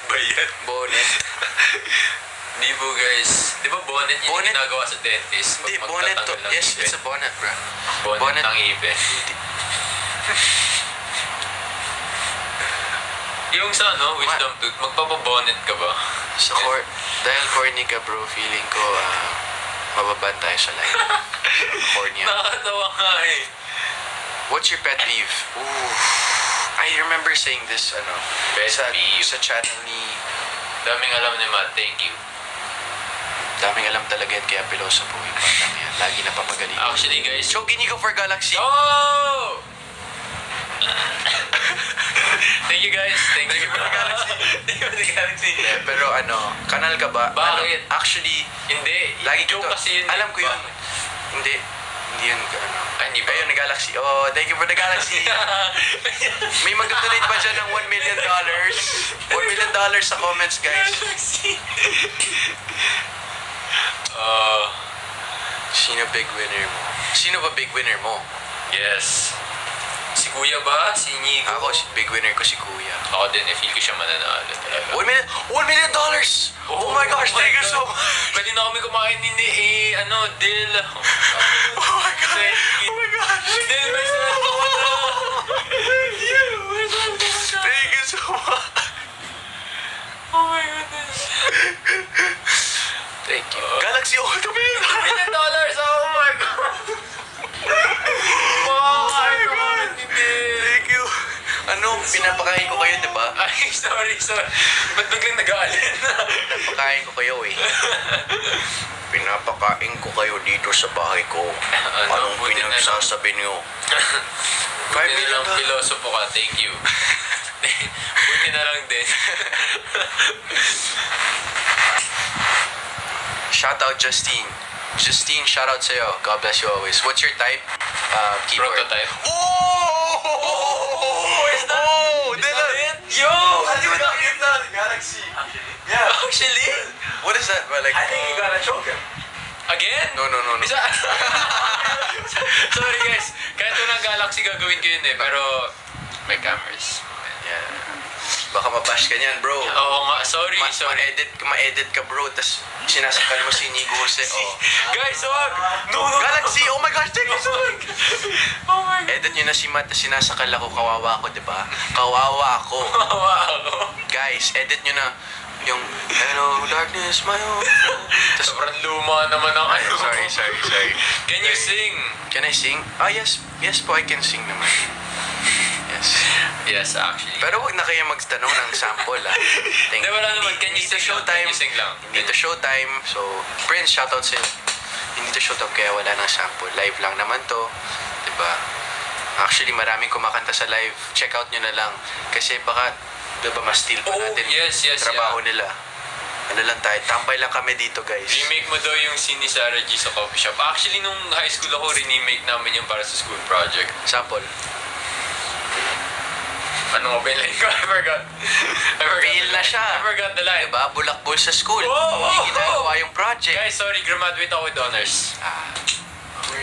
ba yan? Bonnet. Hindi po guys. Di ba bonnet yun Bonnet? yung ginagawa sa dentist? Hindi, Pag bonnet to. magtatanggal ng Yes, ngipin. it's a bonnet, bro. Bonnet ng ngipin. Yung sa wisdom tooth, magpapabonnet ka ba? Dahil corny ka, bro, feeling ko, mababan tayo sa line. Corny. Nakakatawa nga eh. What's your pet peeve? Ooh. I remember saying this, Pet peeve. sa channel ni... Daming alam ni Matt, thank you. Daming alam talaga yan, kaya piloso po yung batang yan. Lagi napapagaling. Actually guys, So, Ginigo for Galaxy. oh! Thank you guys. Thank you for the galaxy. Thank you for the galaxy. Yeah, pero kanal ka ba? Bakit? Actually, Hindi. lagi joke ko to. kasi yun. Alam ko yun. Bakit? Hindi yun, Ay, hindi ba? Ayun, Galaxy. Oh, thank you for the Galaxy. May mag-donate ba dyan ng $1 million? $1 million sa comments, guys. Galaxy. Sino big winner mo? Sino ba big winner mo? Yes. Si Kuya ba? Si Nigo? Ako, big winner ko si Kuya. Ako din, feel ko siya mananalo talaga. $1 million! Oh my gosh, thank you so much! Pwede na kami kumain ni Dil. Oh my God! Oh my gosh! Dil, may sweldo ko na. Thank you! Thank you so much! Oh my goodness. Thank you. Galaxy Auto $1 million! $1 million! Oh my God! Wow, my God. Thank you! Pinapakain ko kayo, di ba? Ay, sorry. Ba't biglang nag-aalin? Pinapakain ko kayo eh. Pinapakain ko kayo dito sa bahay ko. Anong buti na lang. pinagsasabi niyo? Buti na lang pilosopo ka, thank you. Buti na lang din. Shout out Justine. Justine, shout out sa'yo. God bless you always. What's your type? Keyboard. Prototype. Oh! Is that? Oh! Is that it? Yo! Hindi mo nakita Galaxy. Yeah. Actually? What is that? Like, I think you gotta choke him. Again? No. Isa? Sorry guys. Kahit unang Galaxy gagawin ko yun eh. Pero may cameras. Yeah. Baka mabash ka niyan, bro. Oo nga. Sorry. Ma-edit ka, bro. Tapos sinasakal mo si Nigo Jose. Oh. Guys, wag! No. Galaxy! Oh my gosh, thank you so much! Oh my God. Edit nyo na si Matt, tapos sinasakal ako. Kawawa ako, diba? Kawawa ako. Wow. Guys, edit nyo na yung Hello, darkness, my own. Tapos, Sobrang luma naman ang sorry. Can you sing? Can I sing? Yes. Yes po, I can sing naman. Yes. Yes, actually. Pero wag na kayo magtanong ng sample, ah. Hindi, wala naman. Can you Hindi to sing lang? showtime. Can you sing lang? Hindi to showtime. So, Prince, shoutout sa'yo. Hindi to showtime kaya wala ng sample. Live lang naman to. Diba? Actually, maraming kumakanta sa live. Check out nyo na lang. Kasi baka, diba, ma-steal pa natin yes, trabaho nila. Ano lang tayo, tambay lang kami dito, guys. Remake mo daw yung scene ni Sarah G sa coffee shop. Actually, nung high school ako, remake namin yung para sa school project. Sample. Ano nga ba yung line ko? I forgot. Fail na siya. I forgot the line. Diba? Bulakbol sa school. Oh! Hindi ginagawa yung project. Guys, sorry. Graduate ako with honors.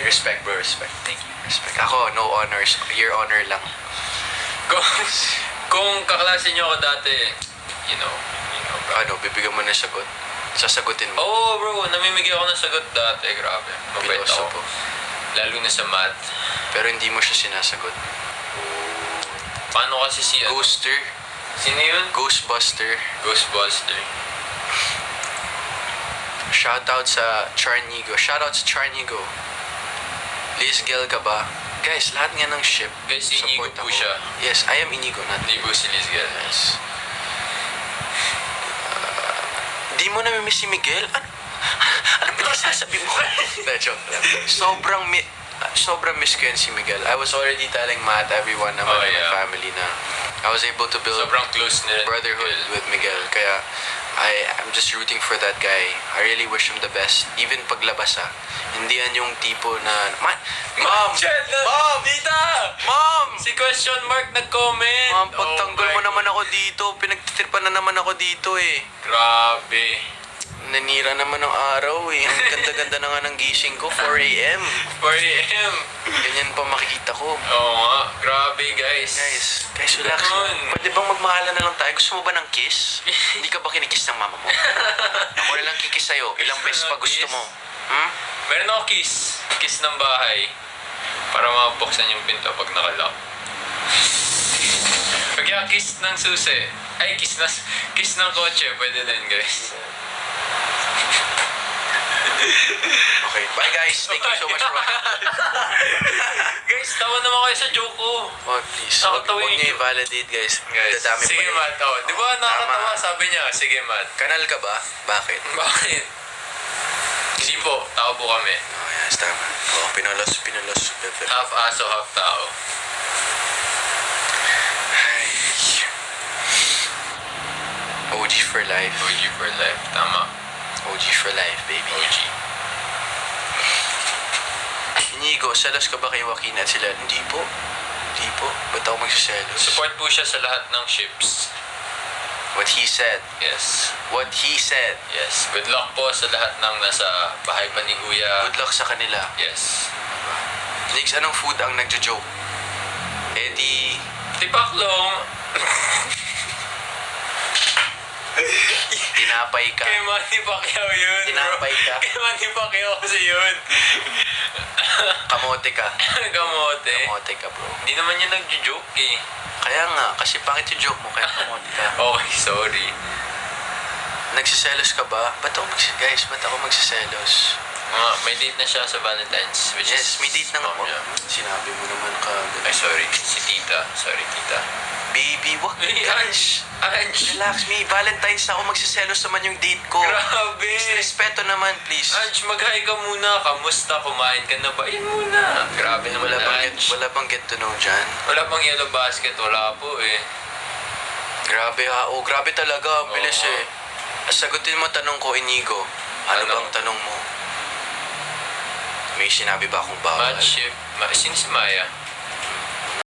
Respect, bro. Respect. Thank you. Respect. Ako, no honors. Year honor lang. Kung kaklase niyo ako dati, you know. Ano, bibigyan mo ng sagot? Sasagutin mo? Oo, bro. Namimigay ako ng sagot dati. Grabe. Mabait Piloso ako. po. Lalo na sa math. Pero hindi mo siya sinasagot. Paano kasi si Ghoster. Sino yun? Ghostbuster. Ghostbuster. Shoutout sa Charnigo. Shoutout sa Charnigo. Liz Gel ka ba? Guys, lahat nga ng ship. Guys, si Inigo support po ako. siya. Yes, I am Inigo. Not Hindi po si Liz Gel. Yes. Di mo namimiss si Miguel? Ano pinagsasabi mo? Na, joke lang. Sobrang miss ko yun si Miguel. I was already telling Matt, everyone naman in my family na I was able to build Sobrang close nila. brotherhood with Miguel. Kaya I'm just rooting for that guy. I really wish him the best. Even paglabas hindi yan yung tipo na... Mom! Mom! Tita! Mom! Si question mark nag-comment. Mom, pagtanggol Oh mo my naman God. ako dito. Pinagtitripan na naman ako dito eh. Grabe. Nanira naman ng araw eh. Ang ganda-ganda na nga ng gising ko, 4 a.m. 4 a.m. Ganyan pa makikita ko. Oo nga. Grabe, guys. Guys, relax. Ganun. Pwede bang magmahalan na lang tayo? Gusto mo ba ng kiss? Hindi ka ba kinikiss ng mama mo? Ako na lang kikiss sa'yo. Ilang beses pa gusto mo? Hmm? Meron ako kiss. Kiss ng bahay. Para mabuksan yung pinto pag nakalock. Pag yung kiss ng susi. Ay, kiss ng kotse. Pwede din, guys. Okay. Bye guys. Thank you so much for watching. Guys, tawa naman kayo sa joke ko. Oh, please. Nakatawa Huwag yung niyo i-validate guys. Guys, Dadami sige, pa Matt. Oh, di ba nakakatawa? Tama. Sabi niya, sige, Matt. Kanal ka ba? Bakit? Bakit? Hindi po. Tao po kami. Oh, yes, tama. Oh, pinalos. Half aso, half tao. Ay. OG for life. OG for life. Tama. OG for life, baby. OG. Inigo, selos ka ba kay Joaquin at sila? Hindi po. Ba't ako magsiselos? Support po siya sa lahat ng ships. What he said. Yes. Yes. Good luck po sa lahat ng nasa bahay pa ni Kuya. Good luck sa kanila. Yes. Next, anong food ang nagjo-joke? Eddie. Tipaklong. Tinapay ka. Kay Manny Pacquiao yun, bro. Tinapay ka. Kay Manny Pacquiao kasi yun. Kamote ka. Kamote. Kamote ka, bro. Hindi naman yun nagjo-joke eh. Kaya nga, kasi pangit yung joke mo, kaya kamote ka. Okay, sorry. Nagsiselos ka ba? Ba't ako magsiselos? May date na siya sa Valentine's. Which Yes, is may date na nga mom po. niya. Sinabi mo naman ka. Ay, sorry. Si tita. Sorry, tita. Baby, wag Ay, guys. Ange. Relax me. Valentine's na ako magsiselos naman yung date ko. Grabe. Respeto naman, please. Ange, mag-hi ka muna. Kamusta? Kumain ka na ba? Yan muna. Grabe naman, Ange. Wala bang get to know dyan? Wala pang yellow basket. Wala po eh. Grabe ha. Oh, grabe talaga. Ang bilis Oo. eh. Sagutin mo tanong ko, Inigo. Ano Ano? bang tanong mo? May sinabi ba akong bawal? Match ship. Sino si Maya?